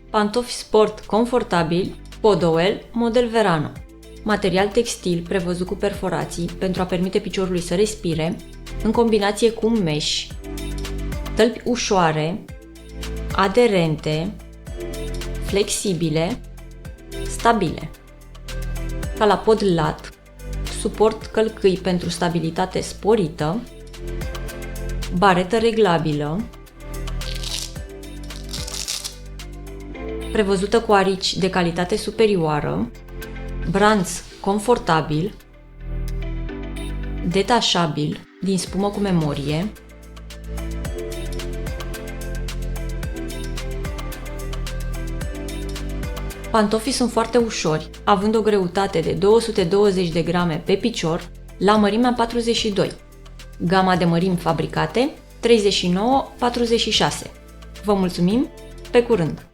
Pantofi sport confortabili, Podowel, model Verano. Material textil prevăzut cu perforații pentru a permite piciorului să respire, în combinație cu un mesh, tălpi ușoare, aderente, flexibile, stabile. Calapod lat, suport călcâi pentru stabilitate sporită, baretă reglabilă, prevăzută cu arici de calitate superioară, branț confortabil, detașabil, din spumă cu memorie, pantofii sunt foarte ușori, având o greutate de 220 de grame pe picior la mărimea 42. Gama de mărimi fabricate 39-46. Vă mulțumim, pe curând!